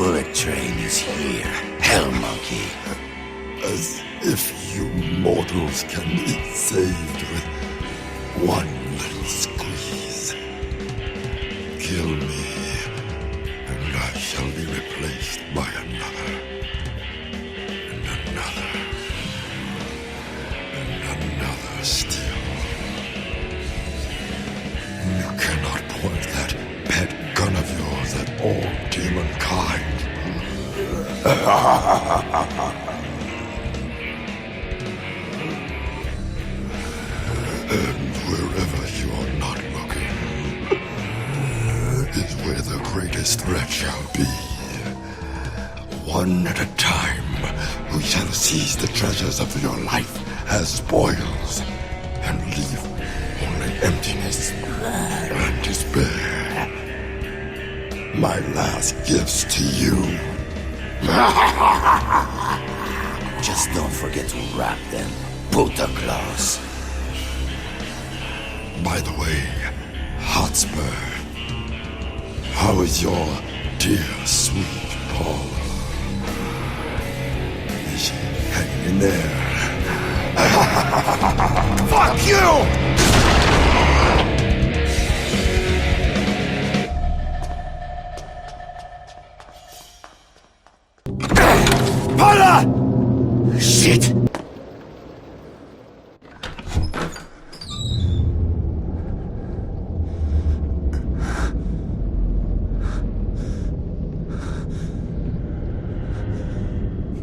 bullet train is here, Hell Monkey. As if you mortals can be saved with one little squeeze. Kill me, and I shall be replaced by another. And another. And another still. You cannot point that pet gun of yours at all demon kind. And wherever you're not looking is where the greatest threat shall be. One at a time, we shall seize the treasures of your life as spoils and leave only emptiness and despair. My last gifts to you. Just don't forget to wrap them, Puta Claus. By the way, Hotspur, how is your dear, sweet Paula? Is she hanging in there? Fuck you! Paula! Shit!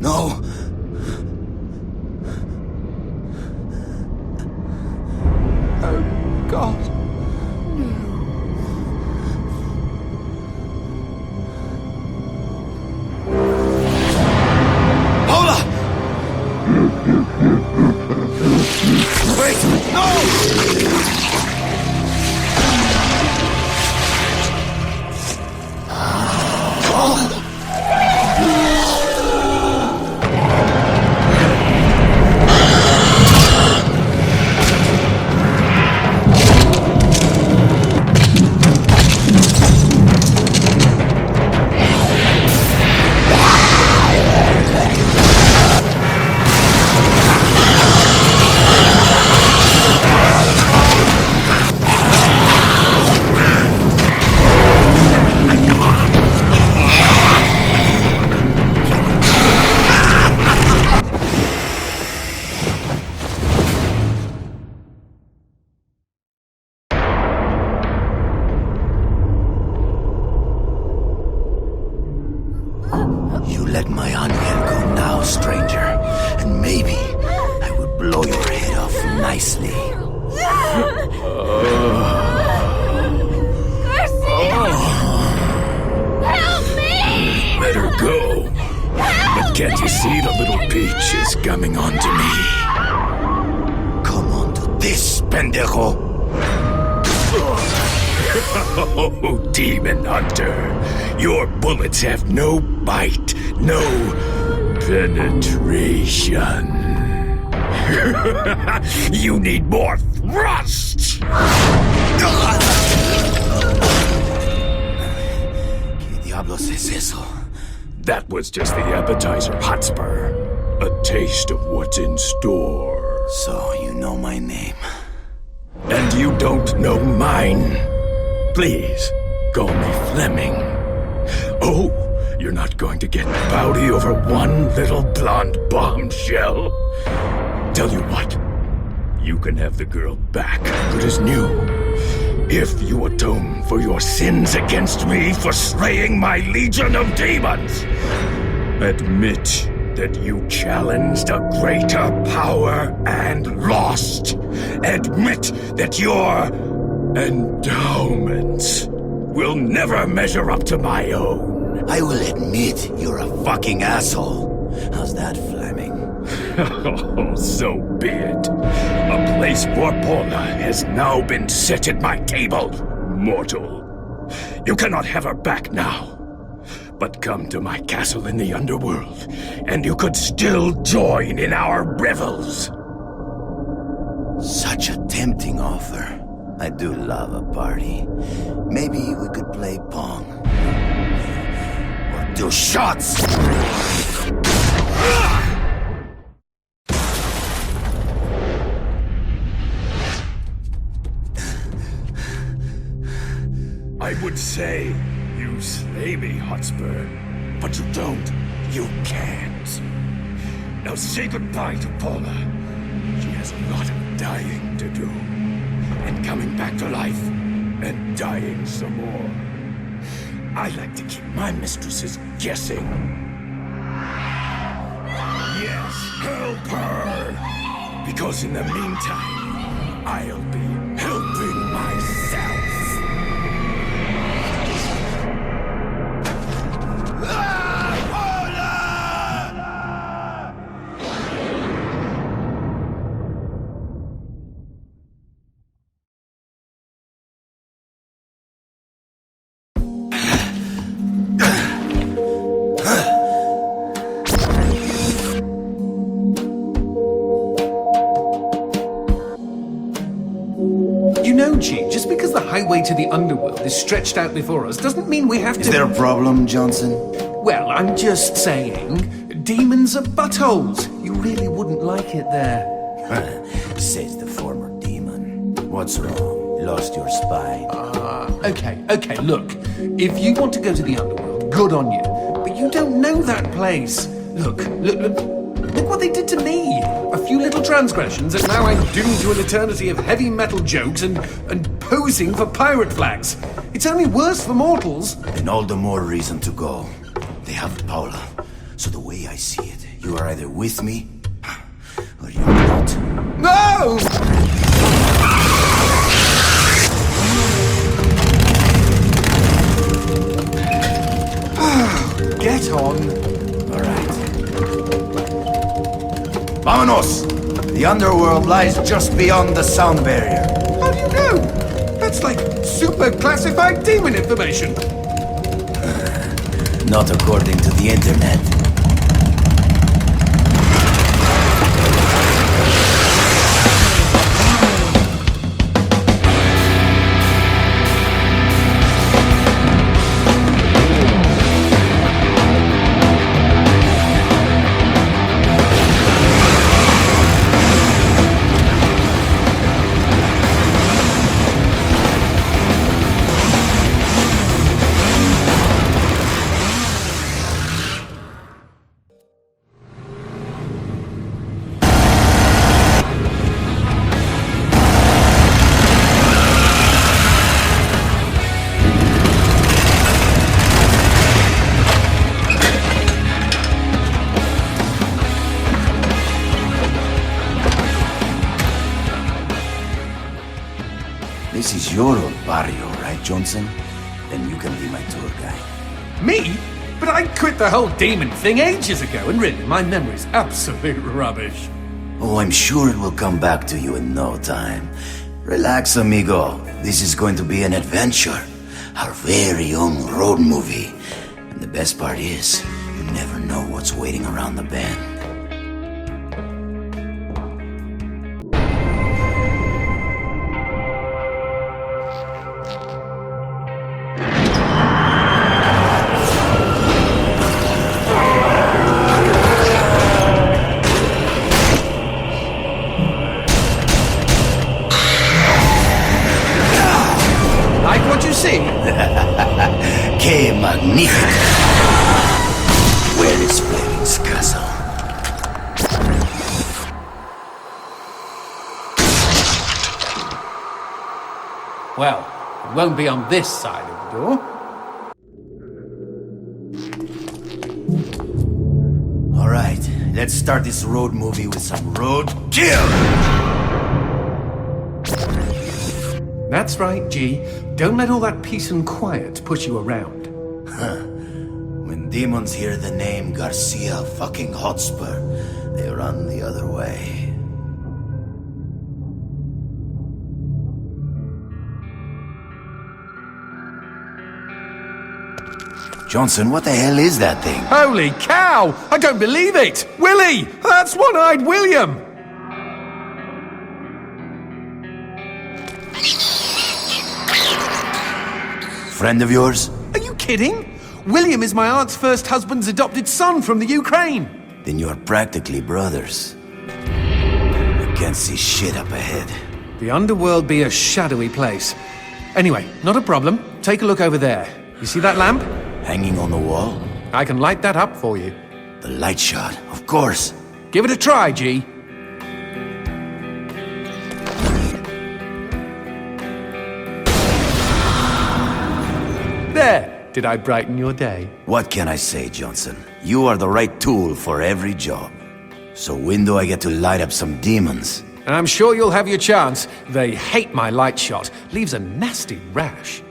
No! Oh, God. Paula! Wait! No! You let my Angel go now, stranger, and maybe I would blow your head off nicely. Garcia! Help me! Let her go. But can't you see the little peach is coming on to me? Come on to this, pendejo! Oh, Demon Hunter. Your bullets have no bite, no penetration. You need more thrust! ¿Qué diablos es eso? That was just the appetizer, Hotspur. A taste of what's in store. So you know my name. And you don't know mine. Please, call me Fleming. Oh, you're not going to get bowdy over one little blonde bombshell. Tell you what, you can have the girl back, good as new, if you atone for your sins against me for slaying my legion of demons. Admit that you challenged a greater power and lost. Admit that your endowments will never measure up to my own. I will admit you're a fucking asshole. How's that, Fleming? Oh, so be it. A place for Paula has now been set at my table, mortal. You cannot have her back now. But come to my castle in the underworld, and you could still join in our revels. Such a tempting offer. I do love a party. Maybe we could play Pong. Or Those shots! I would say you slay me, Hotspur, but you don't. You can't. Now say goodbye to Paula. She has a lot of dying to do. And coming back to life, and dying some more. I like to keep my mistresses guessing. Yes, help her! Because in the meantime, I'll be helping myself. Just because the highway to the underworld is stretched out before us doesn't mean we have to... Is there a problem, Johnson? Well, I'm just saying, demons are buttholes. You really wouldn't like it there. Says the former demon. What's wrong? Lost your spine? Okay, look. If you want to go to the underworld, good on you. But you don't know that place. Look what they did to me. A few little transgressions, and now I'm doomed to an eternity of heavy metal jokes and posing for pirate flags. It's only worse for mortals. Then all the more reason to go. They have Paula. So the way I see it, you are either with me, or you're not. No! Get on. All right. Vámonos! The underworld lies just beyond the sound barrier. How do you know? That's like super classified demon information. Not according to the internet. This is your old barrio, right, Johnson? Then you can be my tour guide. Me? But I quit the whole demon thing ages ago, and really, my memory's absolute rubbish. Oh, I'm sure it will come back to you in no time. Relax, amigo. This is going to be an adventure. Our very own road movie. And the best part is, you never know what's waiting around the bend. Que magnifico! Where is Fleming's castle? Well, it won't be on this side of the door. All right, let's start this road movie with some road kill! That's right, G. Don't let all that peace and quiet push you around. When demons hear the name Garcia fucking Hotspur, they run the other way. Johnson, what the hell is that thing? Holy cow! I don't believe it! Willie! That's One-Eyed William! Friend of yours? Are you kidding? William is my aunt's first husband's adopted son from the Ukraine. Then you are practically brothers. I can't see shit up ahead. The underworld be a shadowy place. Anyway, not a problem. Take a look over there. You see that lamp? Hanging on the wall? I can light that up for you. The light shot, of course. Give it a try, G. There! Did I brighten your day? What can I say, Johnson? You are the right tool for every job. So when do I get to light up some demons? And I'm sure you'll have your chance. They hate my light shot. Leaves a nasty rash.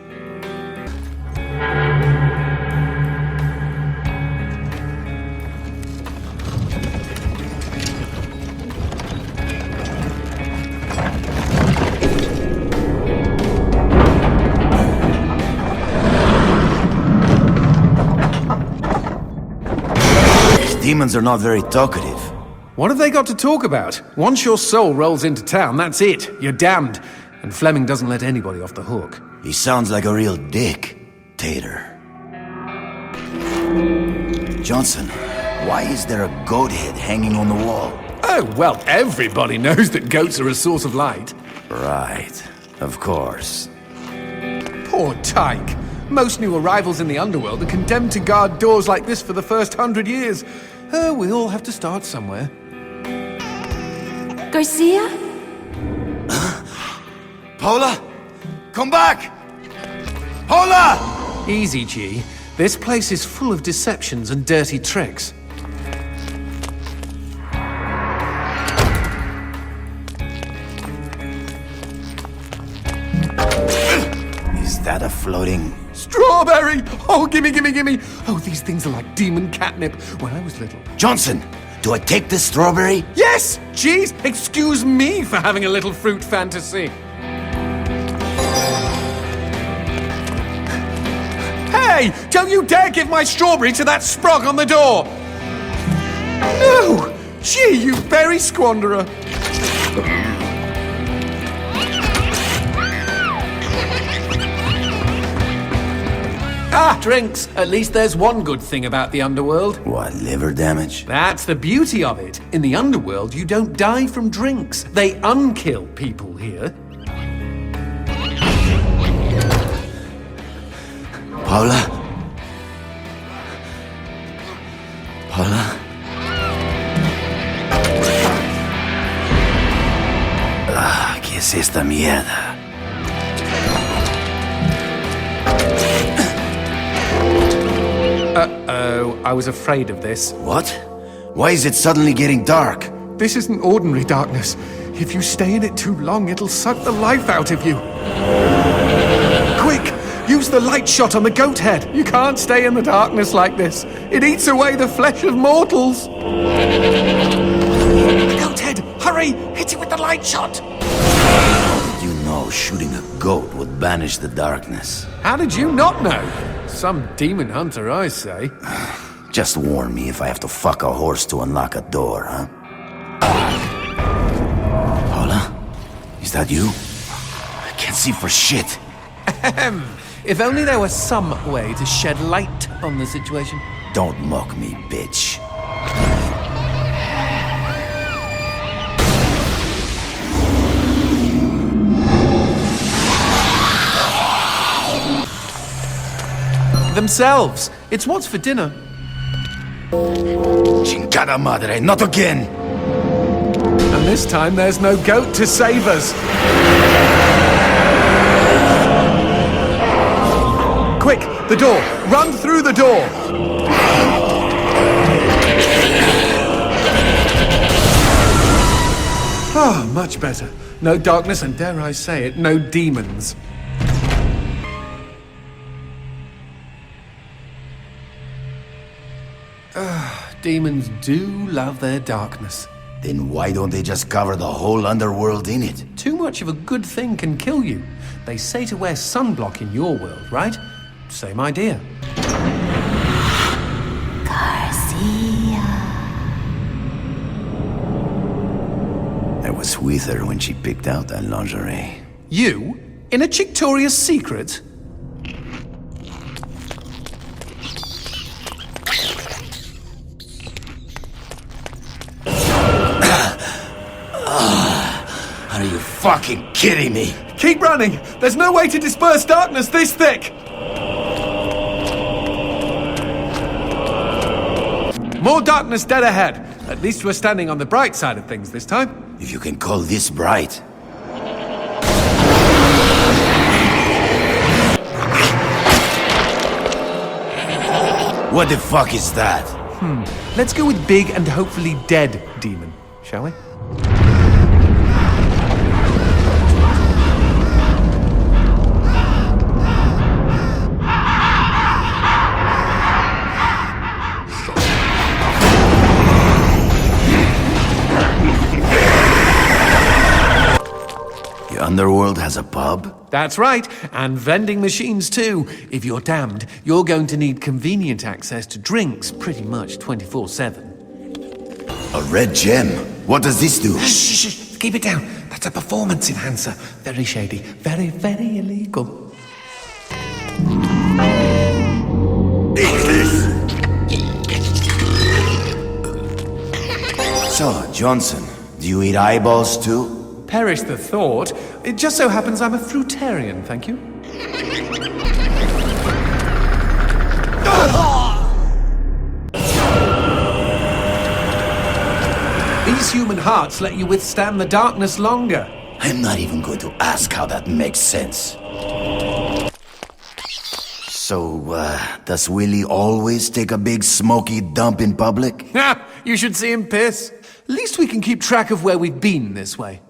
Demons are not very talkative. What have they got to talk about? Once your soul rolls into town, that's it. You're damned. And Fleming doesn't let anybody off the hook. He sounds like a real dick, Tater. Johnson, why is there a goat head hanging on the wall? Oh, well, everybody knows that goats are a source of light. Right, of course. Poor Tyke. Most new arrivals in the underworld are condemned to guard doors like this for the first 100 years. We all have to start somewhere. Garcia? Paula? Come back! Paula! Easy, G. This place is full of deceptions and dirty tricks. Is that a floating... Strawberry! Oh, gimme, gimme, gimme! Oh, these things are like demon catnip when I was little. Johnson, do I take this strawberry? Yes! Jeez, excuse me for having a little fruit fantasy. Hey! Don't you dare give my strawberry to that sprog on the door! No! Gee, you berry squanderer! Ah, drinks. At least there's one good thing about the underworld. What, liver damage? That's the beauty of it. In the underworld, you don't die from drinks. They unkill people here. Paula? Paula? Ah, ¿qué es esta mierda? Uh-oh, I was afraid of this. What? Why is it suddenly getting dark? This isn't ordinary darkness. If you stay in it too long, it'll suck the life out of you. Quick! Use the light shot on the goat head. You can't stay in the darkness like this. It eats away the flesh of mortals. The goat head! Hurry! Hit it with the light shot! You know shooting a goat would banish the darkness. How did you not know? Some demon hunter, I say. Just warn me if I have to fuck a horse to unlock a door, huh? Paula? Is that you? I can't see for shit. If only there was some way to shed light on the situation. Don't mock me, bitch. Themselves. It's what's for dinner. Chingada madre, not again! And this time there's no goat to save us. Quick, the door! Run through the door! Ah, much better. No darkness and, dare I say it, no demons. Demons do love their darkness. Then why don't they just cover the whole underworld in it? Too much of a good thing can kill you. They say to wear sunblock in your world, right? Same idea. Garcia. I was with her when she picked out that lingerie. You? In a Chictoria's secret? you fucking kidding me? Keep running! There's no way to disperse darkness this thick! More darkness dead ahead. At least we're standing on the bright side of things this time. If you can call this bright. What the fuck is that? Let's go with big and hopefully dead demon, shall we? The underworld has a pub? That's right, and vending machines too. If you're damned, you're going to need convenient access to drinks pretty much 24/7. A red gem? What does this do? Shh, keep it down. That's a performance enhancer. Very shady, very, very illegal. Eat this! So, Johnson, do you eat eyeballs too? Perish the thought. It just so happens I'm a fruitarian, thank you. These human hearts let you withstand the darkness longer. I'm not even going to ask how that makes sense. So, does Willie always take a big smoky dump in public? Ha! You should see him piss. At least we can keep track of where we've been this way.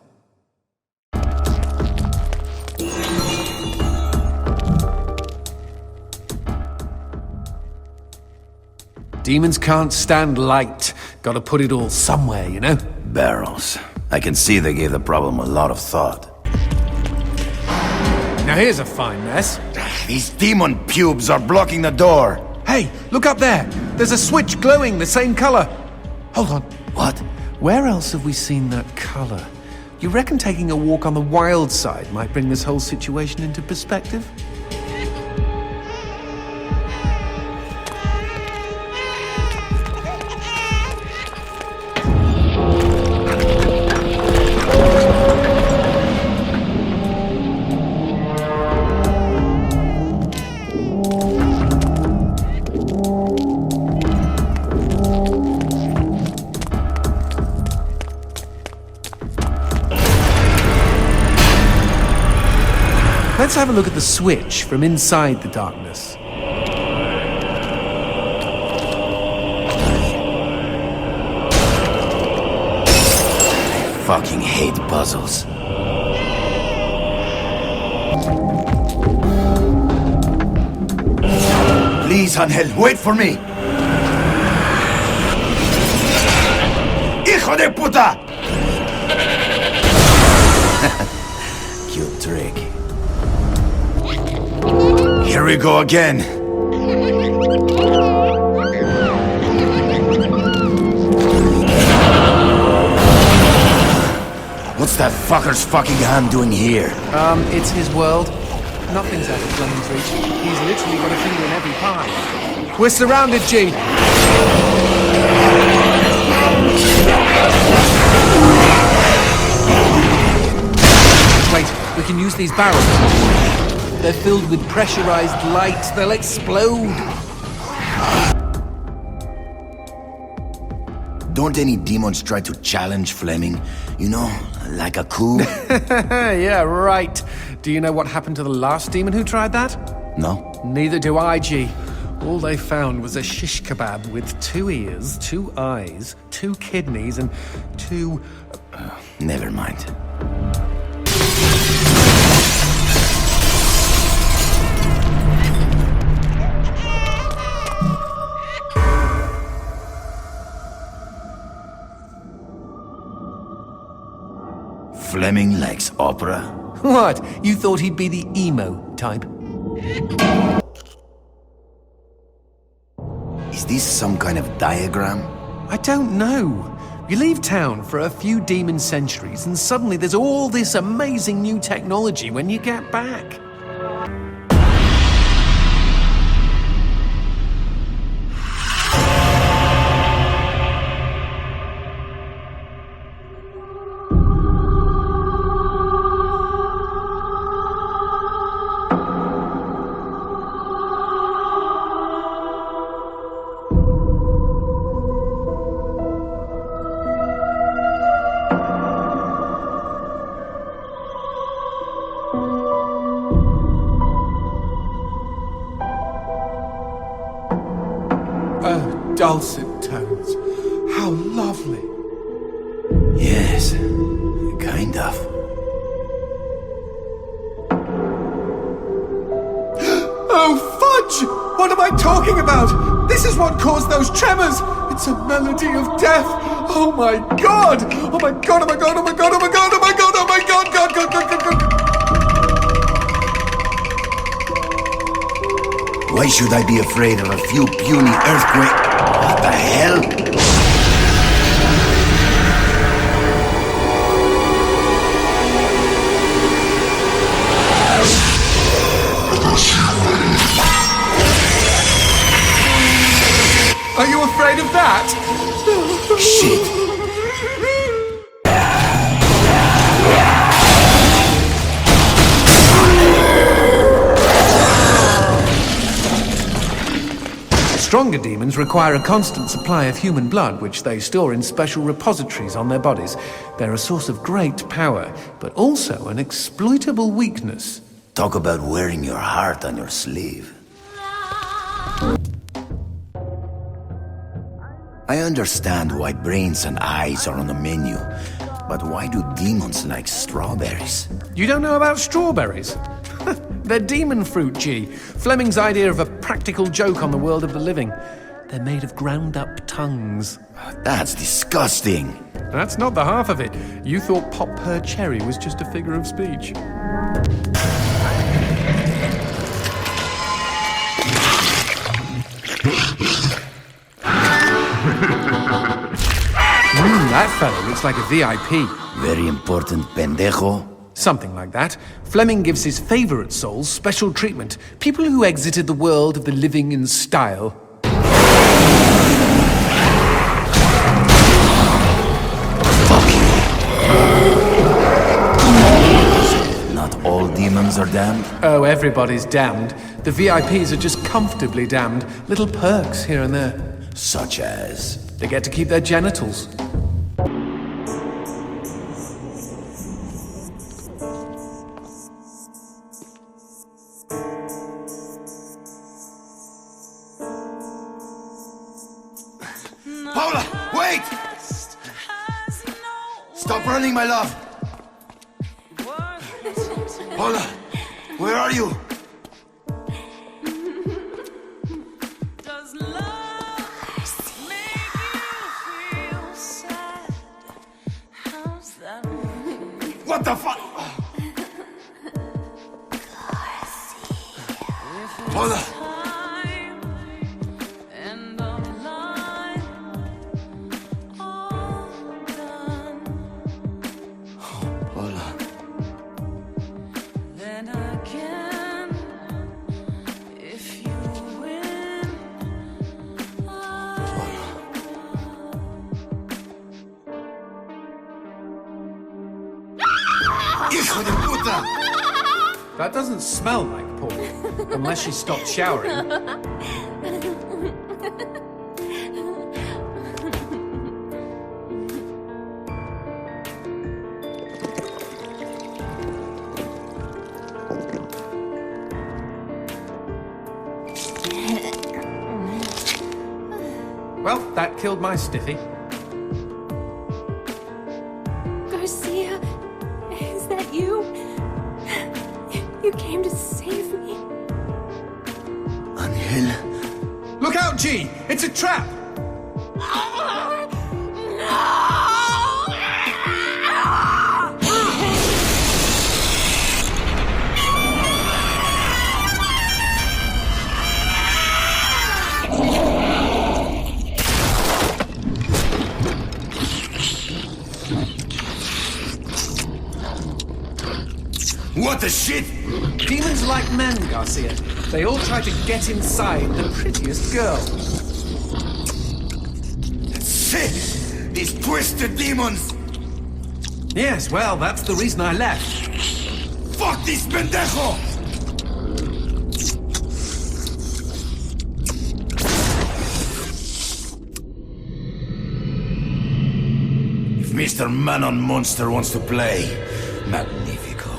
Demons can't stand light. Gotta put it all somewhere, you know? Barrels. I can see they gave the problem a lot of thought. Now here's a fine mess. These demon pubes are blocking the door. Hey, look up there. There's a switch glowing the same color. Hold on. What? Where else have we seen that color? You reckon taking a walk on the wild side might bring this whole situation into perspective? Let's have a look at the switch from inside the darkness. I fucking hate puzzles. Please, Angel, wait for me! ¡Hijo de puta! Cute trick. Here we go again. What's that fucker's fucking hand doing here? It's his world. Nothing's out of Fleming's reach. He's literally got a finger in every pie. We're surrounded, G. Wait, we can use these barrels. They're filled with pressurized light. They'll explode. Don't any demons try to challenge Fleming? You know, like a coup? Yeah, right. Do you know what happened to the last demon who tried that? No? Neither do I, G. All they found was a shish kebab with 2 ears, 2 eyes, 2 kidneys, and 2... Never mind. Fleming likes opera? What? You thought he'd be the emo type? Is this some kind of diagram? I don't know. You leave town for a few demon centuries and suddenly there's all this amazing new technology when you get back. Oh, dulcet tones. How lovely. Yes, kind of. Oh, fudge! What am I talking about? This is what caused those tremors! It's a melody of death! Oh my god! Oh my god, oh my god, oh my god, oh my god, oh my god, oh my god, god, god, god, god, god. Why should I be afraid of a few puny earthquakes? What the hell? Are you afraid of that? Shit. Stronger demons require a constant supply of human blood, which they store in special repositories on their bodies. They're a source of great power, but also an exploitable weakness. Talk about wearing your heart on your sleeve. I understand why brains and eyes are on the menu, but why do demons like strawberries? You don't know about strawberries? They're demon fruit, G. Fleming's idea of a practical joke on the world of the living. They're made of ground-up tongues. That's disgusting. That's not the half of it. You thought Pop Per Cherry was just a figure of speech. That fellow looks like a VIP. Very important pendejo. Something like that. Fleming gives his favorite souls special treatment. People who exited the world of the living in style. Fuck you. Not all demons are damned? Oh, everybody's damned. The VIPs are just comfortably damned. Little perks here and there. Such as... They get to keep their genitals. Paula, wait! Stop running, my love! Paula, where are you? What the fuck? Paula! Hijo de puta! That doesn't smell like Paul, unless she stopped showering. Well, that killed my stiffy. Garcia, is that you? You came to save me. Angel? Look out, G! It's a trap! What the shit? Demons like men, Garcia. They all try to get inside the prettiest girl. Shit! These twisted demons! Yes, well, that's the reason I left. Fuck this pendejo! If Mr. Man-on Monster wants to play, magnifico.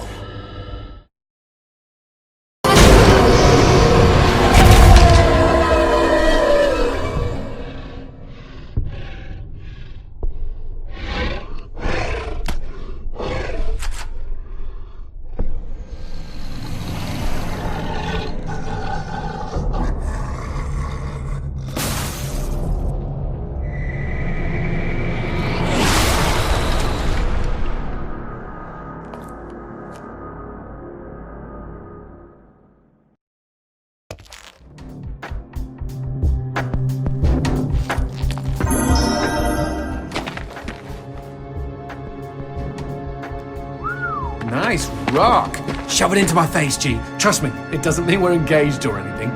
rock. Shove it into my face, G. Trust me, it doesn't mean we're engaged or anything.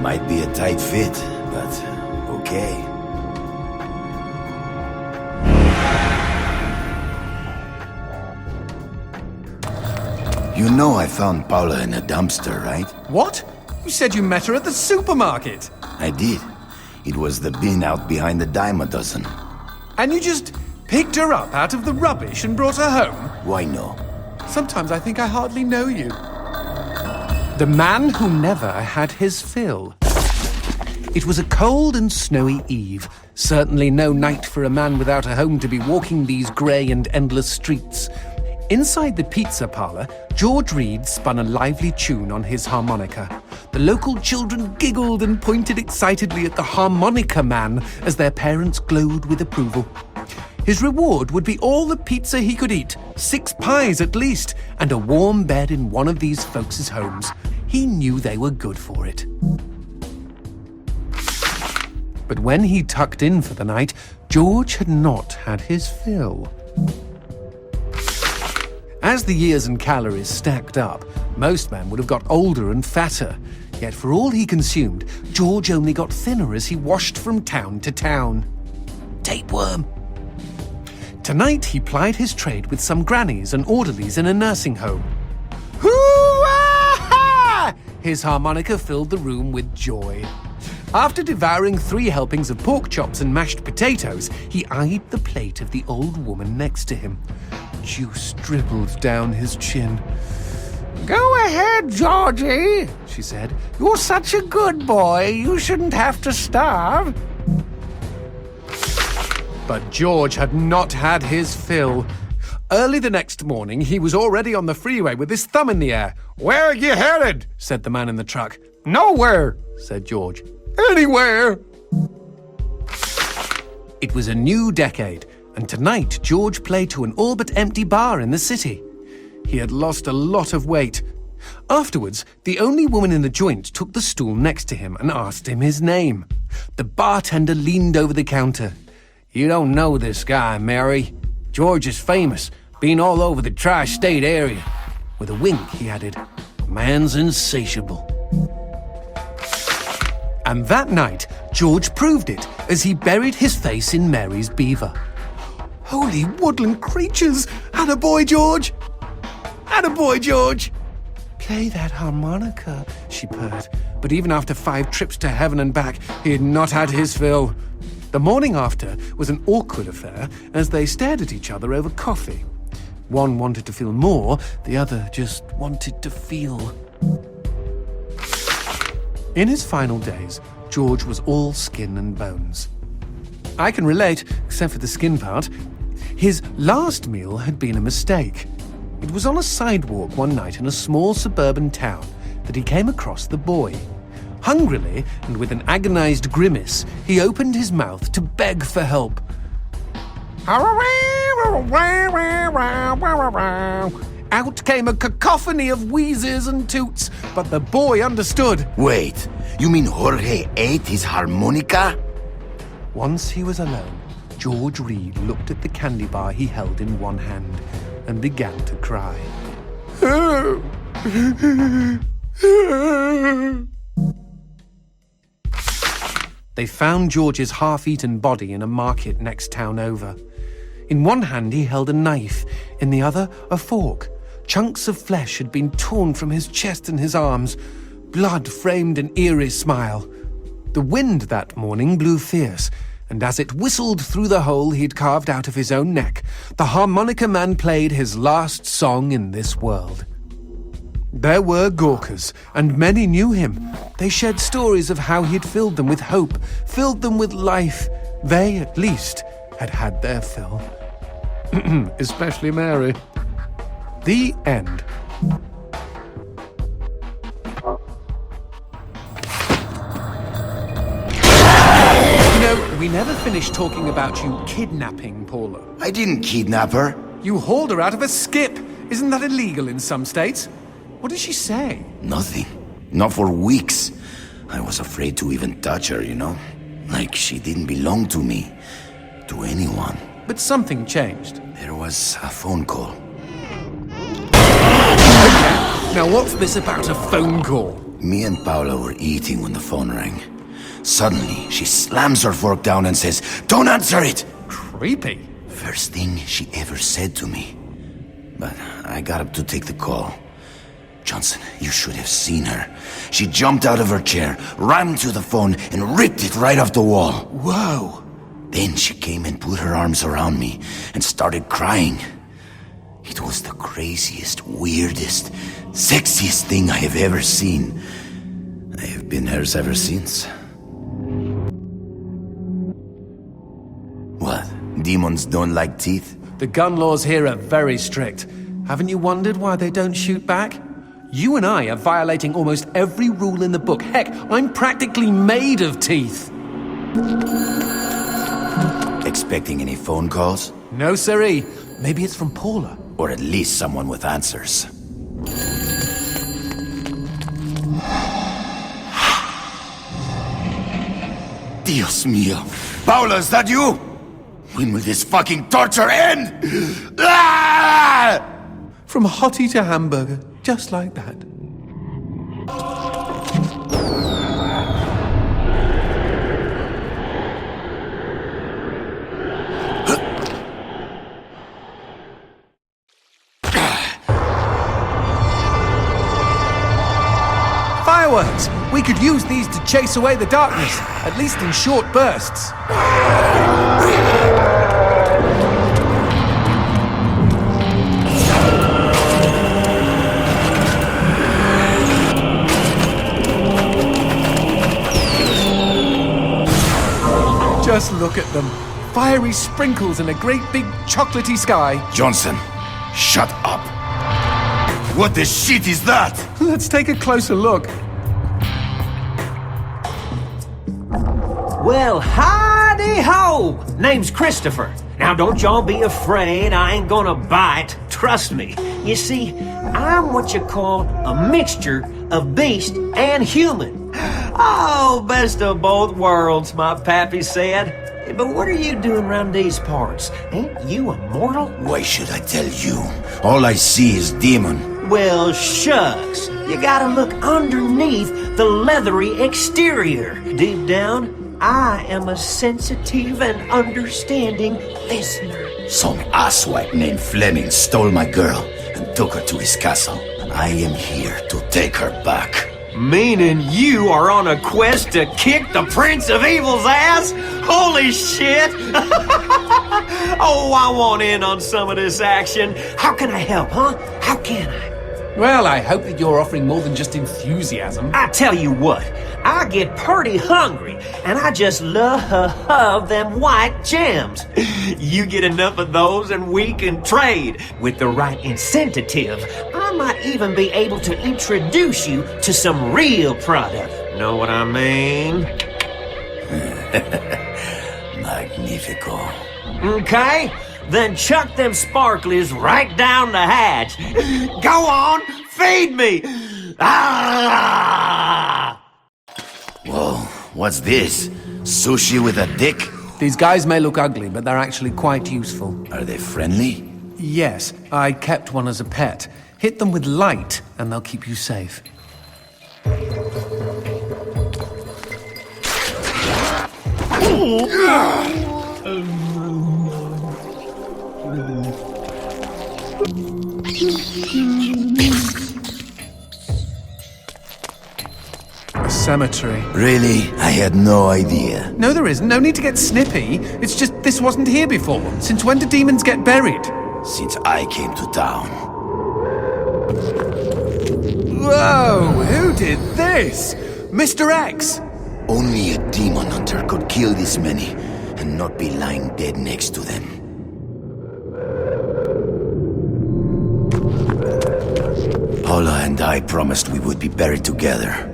Might be a tight fit, but okay. You know I found Paula in a dumpster, right? What? You said you met her at the supermarket. I did. It was the bin out behind the dime a dozen. And you just picked her up out of the rubbish and brought her home? Why no? Sometimes I think I hardly know you. The man who never had his fill. It was a cold and snowy eve. Certainly no night for a man without a home to be walking these grey and endless streets. Inside the pizza parlour, George Reed spun a lively tune on his harmonica. The local children giggled and pointed excitedly at the harmonica man as their parents glowed with approval. His reward would be all the pizza he could eat, 6 pies at least, and a warm bed in one of these folks' homes. He knew they were good for it. But when he tucked in for the night, George had not had his fill. As the years and calories stacked up, most men would have got older and fatter. Yet for all he consumed, George only got thinner as he washed from town to town. Tapeworm. Tonight he plied his trade with some grannies and orderlies in a nursing home. Hoo-ah! His harmonica filled the room with joy. After devouring 3 helpings of pork chops and mashed potatoes, he eyed the plate of the old woman next to him. Juice dribbled down his chin. "Go ahead, Georgie," she said. "You're such a good boy, you shouldn't have to starve." But George had not had his fill. Early the next morning, he was already on the freeway with his thumb in the air. "Where are you headed?" said the man in the truck. "Nowhere," said George. "Anywhere." It was a new decade, and tonight George played to an all but empty bar in the city. He had lost a lot of weight. Afterwards, the only woman in the joint took the stool next to him and asked him his name. The bartender leaned over the counter. "You don't know this guy, Mary. George is famous, been all over the tri-state area." With a wink, he added, "Man's insatiable." And that night, George proved it as he buried his face in Mary's beaver. Holy woodland creatures! Attaboy, George! Attaboy, George! "Play that harmonica," she purred. But even after 5 trips to heaven and back, he had not had his fill. The morning after was an awkward affair as they stared at each other over coffee. One wanted to feel more, the other just wanted to feel. In his final days, George was all skin and bones. I can relate, except for the skin part. His last meal had been a mistake. It was on a sidewalk one night in a small suburban town that he came across the boy. Hungrily, and with an agonized grimace, he opened his mouth to beg for help. Out came a cacophony of wheezes and toots, but the boy understood. Wait, you mean Jorge ate his harmonica? Once he was alone, George Reed looked at the candy bar he held in one hand and began to cry. They found George's half-eaten body in a market next town over. In one hand he held a knife, in the other a fork. Chunks of flesh had been torn from his chest and his arms. Blood framed an eerie smile. The wind that morning blew fierce, and as it whistled through the hole he'd carved out of his own neck, the harmonica man played his last song in this world. There were Gawkers, and many knew him. They shared stories of how he'd filled them with hope, filled them with life. They, at least, had had their fill. Especially Mary. The end. You know, we never finished talking about you kidnapping Paula. I didn't kidnap her. You hauled her out of a skip. Isn't that illegal in some states? What did she say? Nothing. Not for weeks. I was afraid to even touch her, you know? Like she didn't belong to me. To anyone. But something changed. There was a phone call. Now what's this about a phone call? Me and Paula were eating when the phone rang. Suddenly, she slams her fork down and says, "Don't answer it!" Creepy. First thing she ever said to me. But I got up to take the call. Johnson, you should have seen her. She jumped out of her chair, ran to the phone, and ripped it right off the wall. Whoa. Then she came and put her arms around me and started crying. It was the craziest, weirdest, sexiest thing I have ever seen. I have been hers ever since. What? Demons don't like teeth? The gun laws here are very strict. Haven't you wondered why they don't shoot back? You and I are violating almost every rule in the book. Heck, I'm practically made of teeth. Expecting any phone calls? No, siree. Maybe it's from Paula. Or at least someone with answers. Dios mío. Paula, is that you? When will this fucking torture end? Ah! From hottie to hamburger, just like that. Fireworks! We could use these to chase away the darkness, at least in short bursts. Just look at them. Fiery sprinkles in a great big chocolatey sky. Johnson, shut up. What the shit is that? Let's take a closer look. Well, howdy-ho! Name's Christopher. Now, don't y'all be afraid. I ain't gonna bite. Trust me. You see, I'm what you call a mixture of beast and human. Oh, best of both worlds, my pappy said. But what are you doing around these parts? Ain't you immortal? Why should I tell you? All I see is demon. Well, shucks. You gotta look underneath the leathery exterior. Deep down, I am a sensitive and understanding listener. Some asswipe named Fleming stole my girl and took her to his castle. And I am here to take her back. Meaning you are on a quest to kick the Prince of Evil's ass? Holy shit! Oh, I want in on some of this action. How can I help, huh? How can I? Well, I hope that you're offering more than just enthusiasm. I tell you what, I get pretty hungry, and I just love them white gems. You get enough of those and we can trade. With the right incentive, I might even be able to introduce you to some real product. Know what I mean? Magnifico. Okay? Then chuck them sparklies right down the hatch. Go on, feed me! Ah! Whoa, what's this? Sushi with a dick? These guys may look ugly, but they're actually quite useful. Are they friendly? Yes, I kept one as a pet. Hit them with light, and they'll keep you safe. A cemetery. Really? I had no idea. No, there isn't. No need to get snippy. It's just this wasn't here before. Since when do demons get buried? Since I came to town. Whoa! Who did this? Mr. X! Only a demon hunter could kill this many and not be lying dead next to them. Paula and I promised we would be buried together.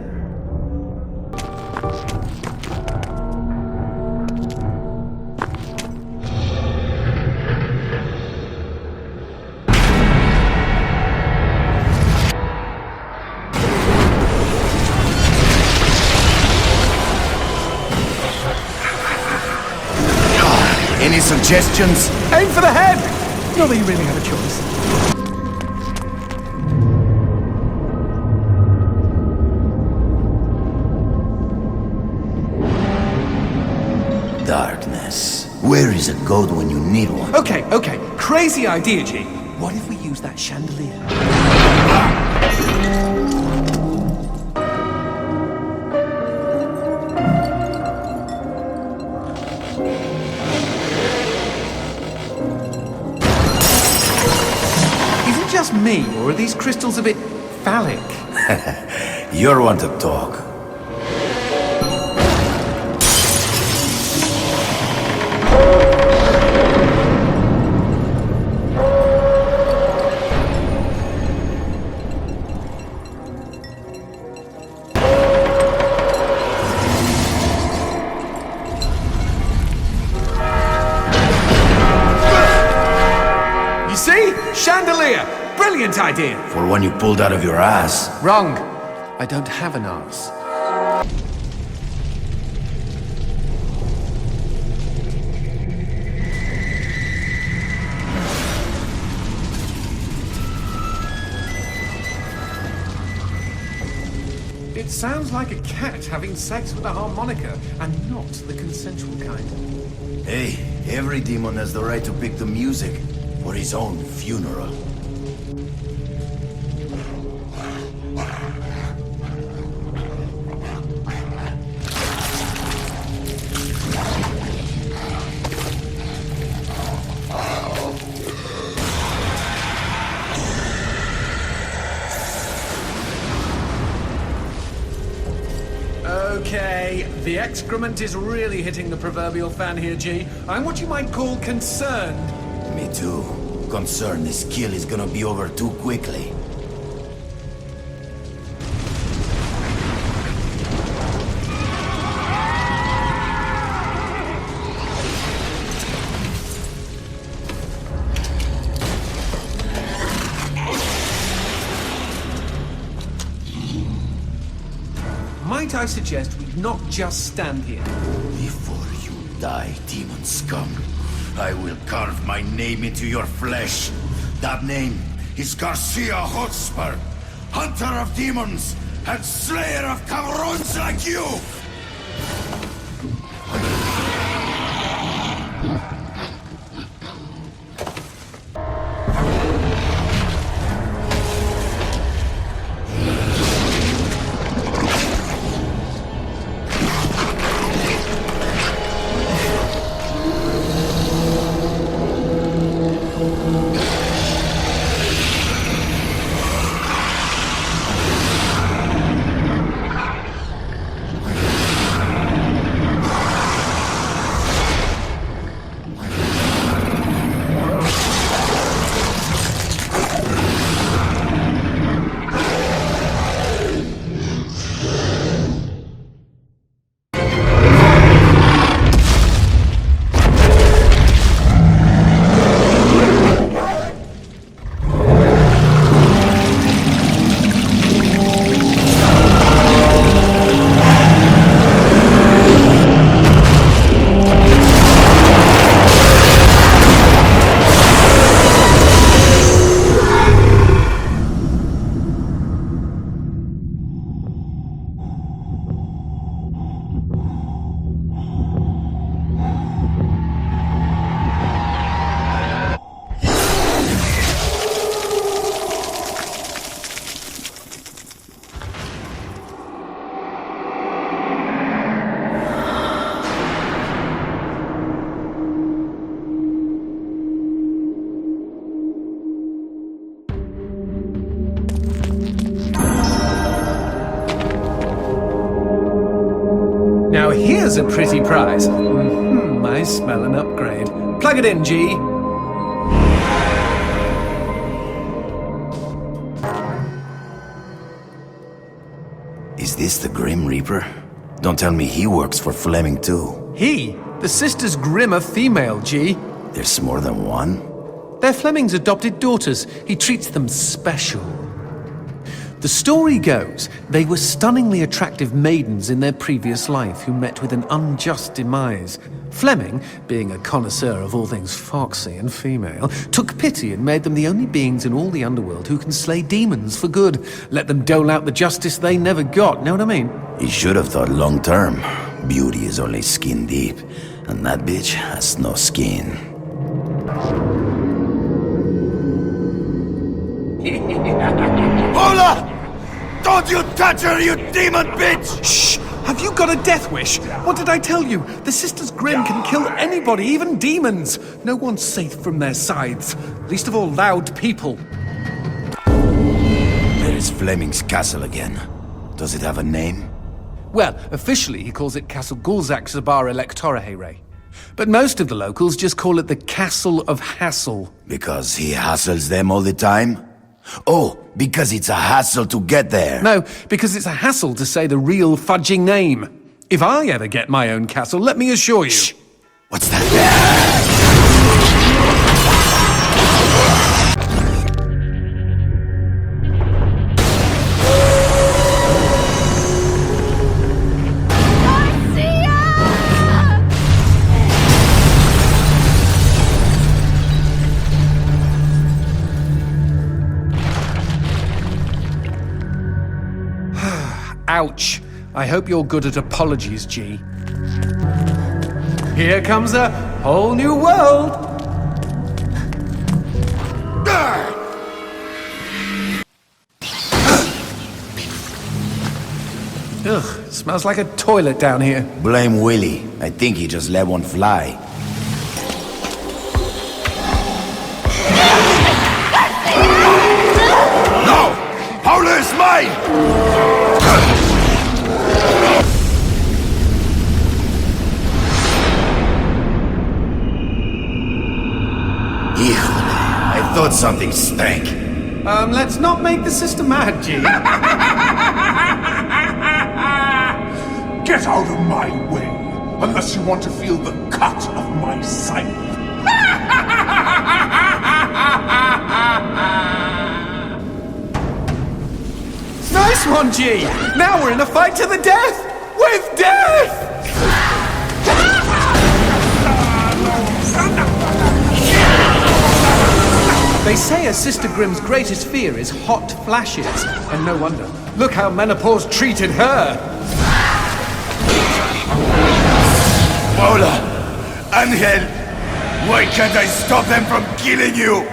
Any suggestions? Aim for the head! Not that you really have a choice. Darkness. Where is a goat when you need one? Okay, okay. Crazy idea, G. What if we use that chandelier? Is it just me, or are these crystals a bit phallic? You're one to talk. See? Chandelier! Brilliant idea! For one you pulled out of your ass. Wrong. I don't have an arse. It sounds like a cat having sex with a harmonica, and not the consensual kind. Hey, every demon has the right to pick the music for his own funeral. Okay, the excrement is really hitting the proverbial fan here, G. I'm what you might call concerned. Me too. Concerned this kill is gonna be over too quickly. Might I suggest we not just stand here? Before you die, demon scum, I will carve my name into your flesh. That name is Garcia Hotspur, hunter of demons and slayer of cabrons like you! Now here's a pretty prize. I smell an upgrade. Plug it in, G. Is this the Grim Reaper? Don't tell me he works for Fleming too. He? The Sisters Grimm are female, G. There's more than one? They're Fleming's adopted daughters. He treats them special. The story goes they were stunningly attractive maidens in their previous life who met with an unjust demise. Fleming, being a connoisseur of all things foxy and female, took pity and made them the only beings in all the underworld who can slay demons for good. Let them dole out the justice they never got, know what I mean? He should have thought long term. Beauty is only skin deep, and that bitch has no skin. Paula! Don't you touch her, you demon bitch! Shh! Have you got a death wish? What did I tell you? The Sisters Grimm can kill anybody, even demons. No one's safe from their sides. Least of all loud people. There is Fleming's castle again. Does it have a name? Well, officially he calls it Castle Gulzak Zabar Electorahere. But most of the locals just call it the Castle of Hassel. Because he hassles them all the time? Oh, because it's a hassle to get there. No, because it's a hassle to say the real fudging name. If I ever get my own castle, let me assure you... Shh! What's that? Ouch. I hope you're good at apologies, G. Here comes a whole new world. Ugh, smells like a toilet down here. Blame Willie. I think he just let one fly. No! Paula is mine! I thought something stank. Let's not make the sister mad, G. Get out of my way, unless you want to feel the cut of my scythe. Nice one, G! Now we're in a fight to the death! With death! They say a Sister Grimm's greatest fear is hot flashes, and no wonder. Look how menopause treated her! Paula! Angel! Why can't I stop them from killing you?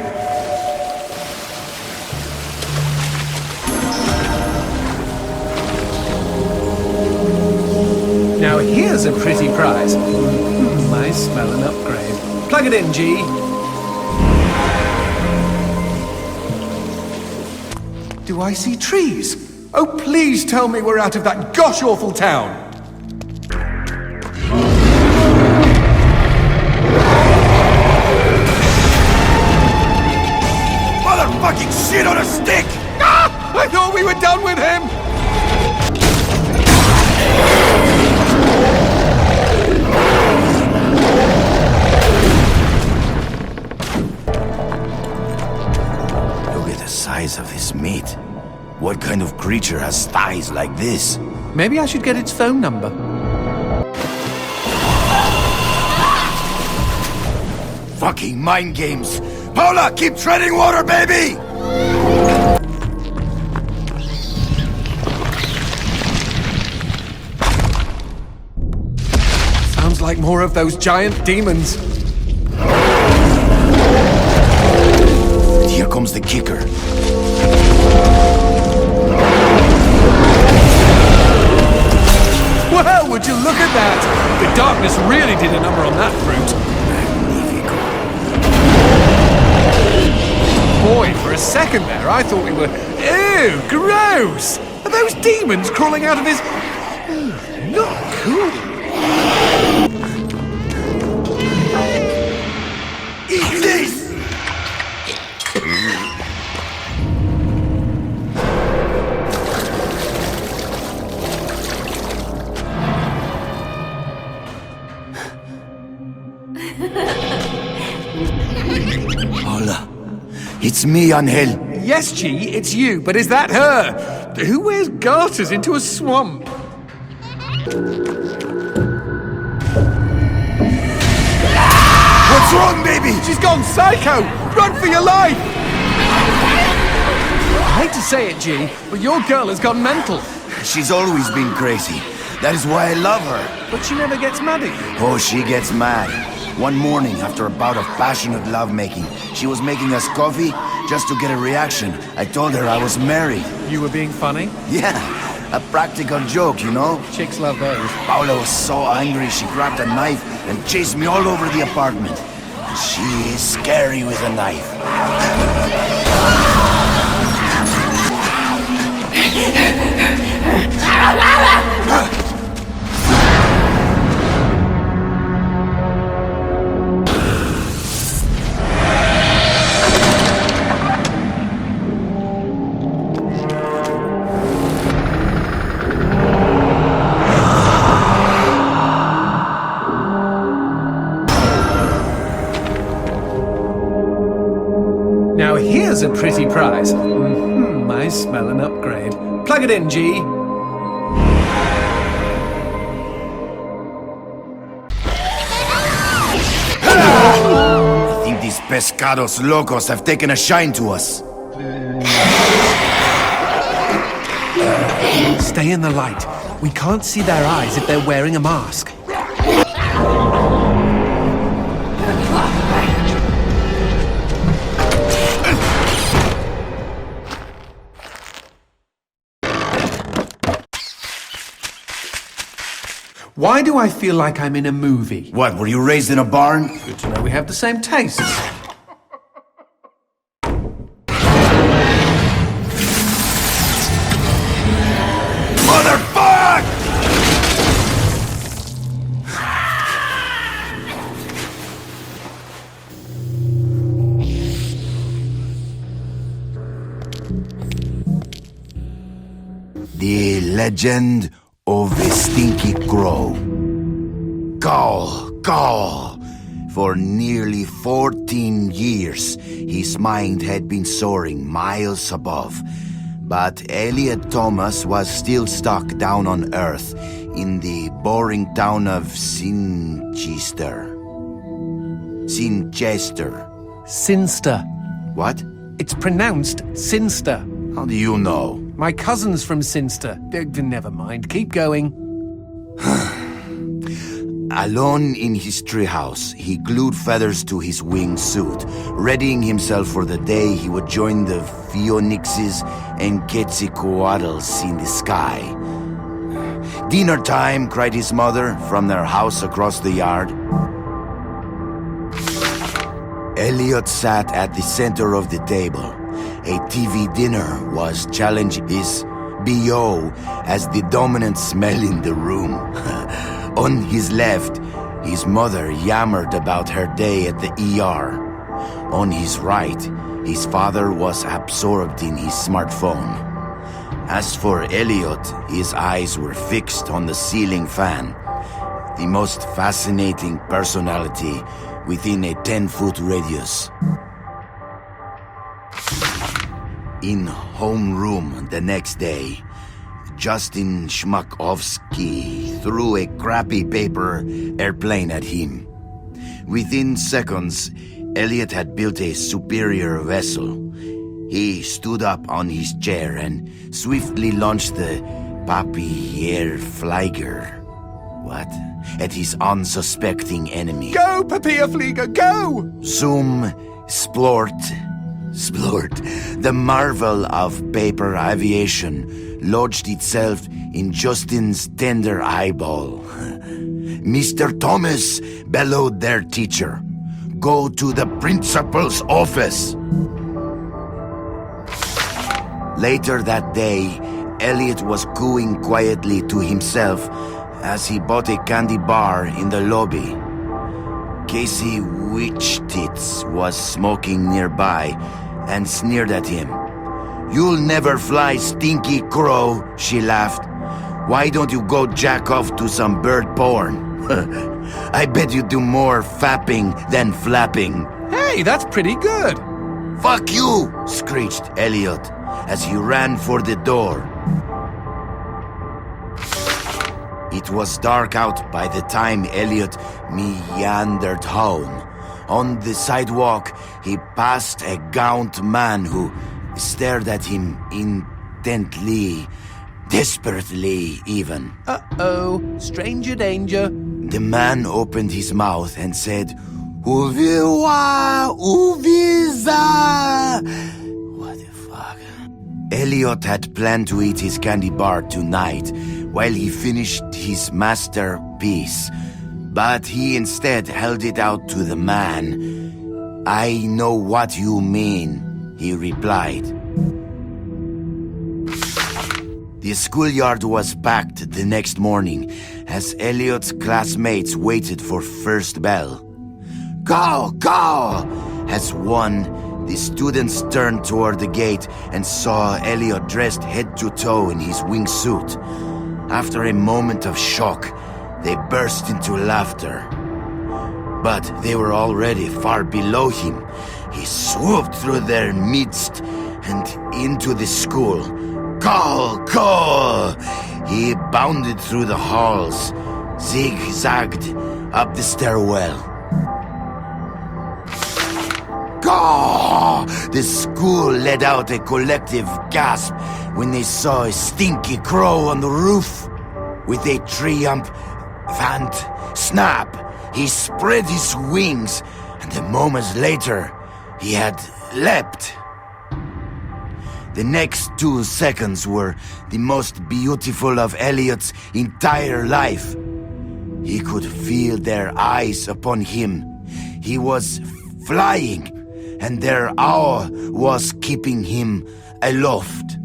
Now here's a pretty prize. I smell an upgrade. Plug it in, G. Do I see trees? Oh, please tell me we're out of that gosh-awful town! Motherfucking shit on a stick! Ah! I thought we were done with him! Look at the size of this meat. What kind of creature has thighs like this? Maybe I should get its phone number. Fucking mind games! Paula, keep treading water, baby! Sounds like more of those giant demons. And here comes the kicker. Well, would you look at that? The darkness really did a number on that fruit. Boy, for a second there, I thought we were... Ew, gross! Are those demons crawling out of his... Not cool. Eat this! Hola. It's me, Angel. Yes, G, it's you, but is that her? Who wears garters into a swamp? What's wrong, baby? She's gone psycho! Run for your life! I hate to say it, G, but your girl has gone mental. She's always been crazy. That is why I love her. But she never gets mad at you. Oh, she gets mad. One morning, after a bout of passionate lovemaking, she was making us coffee just to get a reaction. I told her I was married. You were being funny? Yeah, a practical joke, you know? Chicks love those. Paula was so angry she grabbed a knife and chased me all over the apartment. She is scary with a knife. Now here's a pretty prize. I smell an upgrade. Plug it in, G. I think these pescados locos have taken a shine to us. Stay in the light. We can't see their eyes if they're wearing a mask. Why do I feel like I'm in a movie? What, were you raised in a barn? Good to know we have the same tastes. Motherfuck! The legend of the Stinky Crow. Caw, caw. For nearly 14 years, his mind had been soaring miles above. But Elliot Thomas was still stuck down on Earth in the boring town of Sinchester. Sinster. What? It's pronounced Sinster. How do you know? My cousin's from Sinster. Never mind. Keep going. Alone in his treehouse, he glued feathers to his wingsuit, readying himself for the day he would join the Phoenixes and Quetzalcoatls in the sky. "Dinner time," cried his mother from their house across the yard. Elliot sat at the center of the table. A TV dinner was challenging his BO as the dominant smell in the room. On his left, his mother yammered about her day at the ER. On his right, his father was absorbed in his smartphone. As for Elliot, his eyes were fixed on the ceiling fan, the most fascinating personality within a 10-foot radius. In homeroom the next day, Justin Schmakovsky threw a crappy paper airplane at him. Within seconds, Elliot had built a superior vessel. He stood up on his chair and swiftly launched the Papierflieger. What? At his unsuspecting enemy. Go, Papierflieger, go! Zoom, splort, the marvel of paper aviation lodged itself in Justin's tender eyeball. "Mr. Thomas," bellowed their teacher, "go to the principal's office." Later that day, Elliot was cooing quietly to himself as he bought a candy bar in the lobby. Casey Witchtits was smoking nearby and sneered at him. "You'll never fly, Stinky Crow," she laughed. "Why don't you go jack off to some bird porn? I bet you do more fapping than flapping." Hey, that's pretty good. "Fuck you!" screeched Elliot as he ran for the door. It was dark out by the time Elliot meandered home. On the sidewalk, he passed a gaunt man who stared at him intently, desperately even. Uh-oh, stranger danger. The man opened his mouth and said, Uviwa, Uviza. What the fuck? Elliot had planned to eat his candy bar tonight while he finished his masterpiece, but he instead held it out to the man. I know what you mean, he replied. The schoolyard was packed the next morning as Elliot's classmates waited for first bell. Go, go! As one, the students turned toward the gate and saw Elliot dressed head to toe in his wingsuit. After a moment of shock, they burst into laughter. But they were already far below him. He swooped through their midst and into the school. Go, go! He bounded through the halls, zigzagged up the stairwell. Go! The school let out a collective gasp when they saw a stinky crow on the roof. With a triumphant snap, he spread his wings, and a moment later, he had leapt. The next 2 seconds were the most beautiful of Elliot's entire life. He could feel their eyes upon him. He was flying, and their awe was keeping him aloft.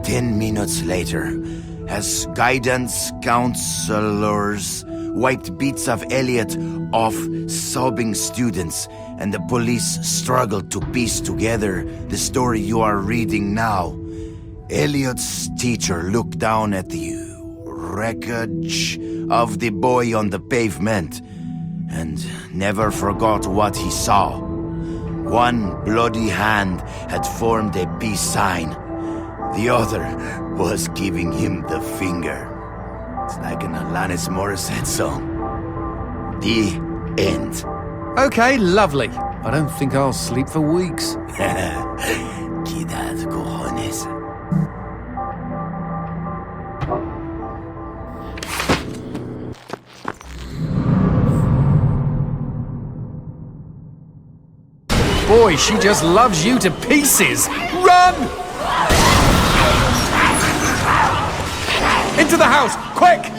10 minutes later, as guidance counselors wiped bits of Elliot off sobbing students, and the police struggled to piece together the story you are reading now, Elliot's teacher looked down at the wreckage of the boy on the pavement and never forgot what he saw. One bloody hand had formed a peace sign. The other was giving him the finger. It's like an Alanis Morissette song. The end. Okay, lovely. I don't think I'll sleep for weeks. Quidad, cojones. Boy, she just loves you to pieces. Run! Into the house, quick!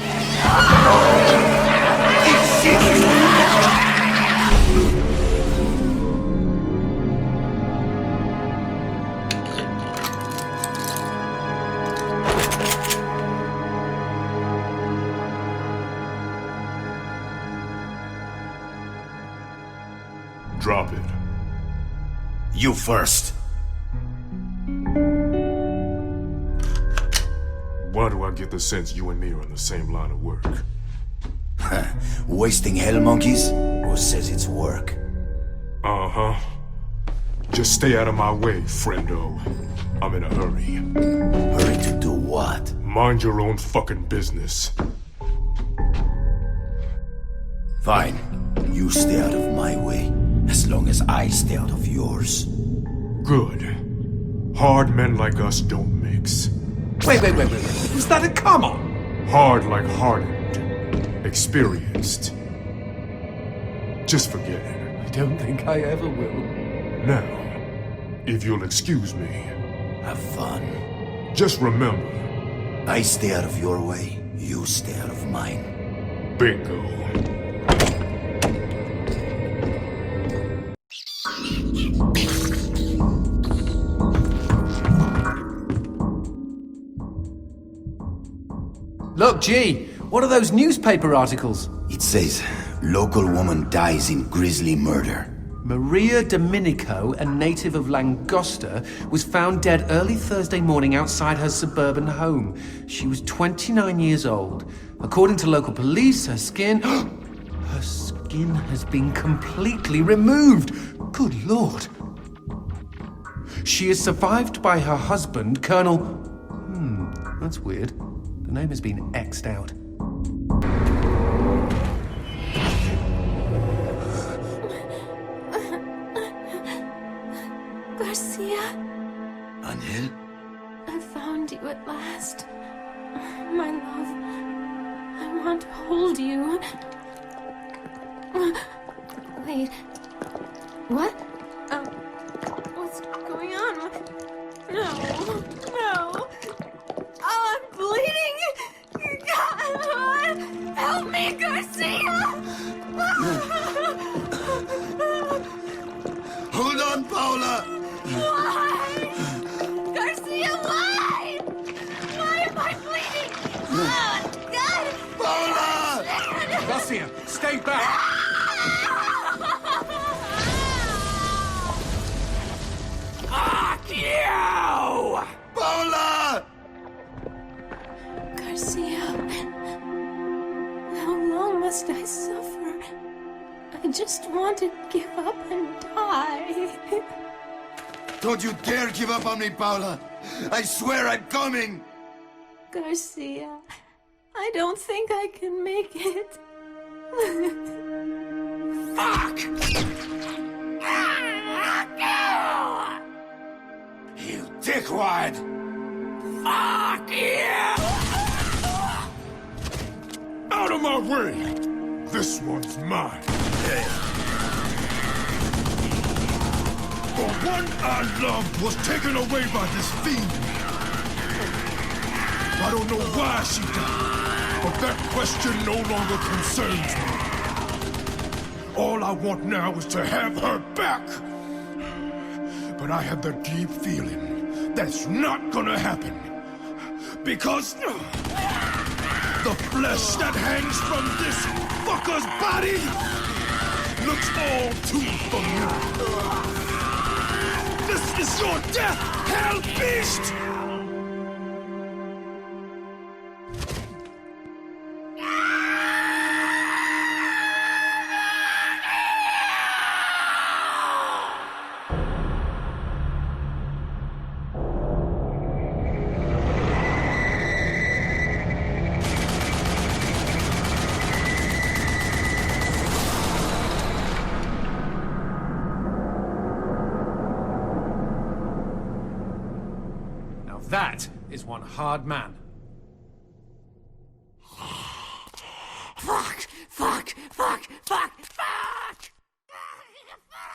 Drop it. You first. Why do I get the sense you and me are in the same line of work? Wasting hell monkeys? Who says it's work? Uh-huh. Just stay out of my way, friendo. I'm in a hurry. Hurry to do what? Mind your own fucking business. Fine. You stay out of my way, as long as I stay out of yours. Good. Hard men like us don't mix. Wait. Was that a come on? Hard like hardened. Experienced. Just forget it. I don't think I ever will. Now, if you'll excuse me, Have fun. just remember, I stay out of your way, you stay out of mine. bingo. Look, G, what are those newspaper articles? It says, local woman dies in grisly murder. Maria Domenico, a native of Langosta, was found dead early Thursday morning outside her suburban home. She was 29 years old. According to local police, her skin has been completely removed. Good Lord. She is survived by her husband, Colonel... that's weird. The name has been X'd out. Garcia, Angel? I found you at last. My love, I want to hold you. Wait. What? What's going on? No. No. Oh, I'm bleeding. God, help me, Garcia. Hold on, Paula! Why? Garcia, why? Why am I bleeding? Oh, God. Paula! Garcia, stay back! Fuck you! Paula! Garcia, how long must I suffer? I just want to give up and die. Don't you dare give up on me, Paula! I swear I'm coming! Garcia, I don't think I can make it. Fuck! You dickwad! Fuck you! Out of my way! This one's mine. The one I loved was taken away by this fiend. I don't know why she died, but that question no longer concerns me. All I want now is to have her back. But I have the deep feeling that's not gonna happen. Because the flesh that hangs from this fucker's body looks all too familiar. This is your death, hell beast! That is one hard man. Fuck! Fuck! Fuck! Fuck! Fuck!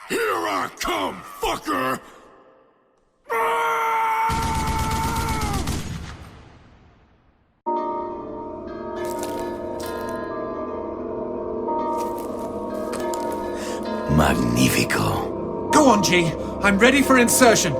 Here I come, fucker! Magnifico. Go on, G. I'm ready for insertion.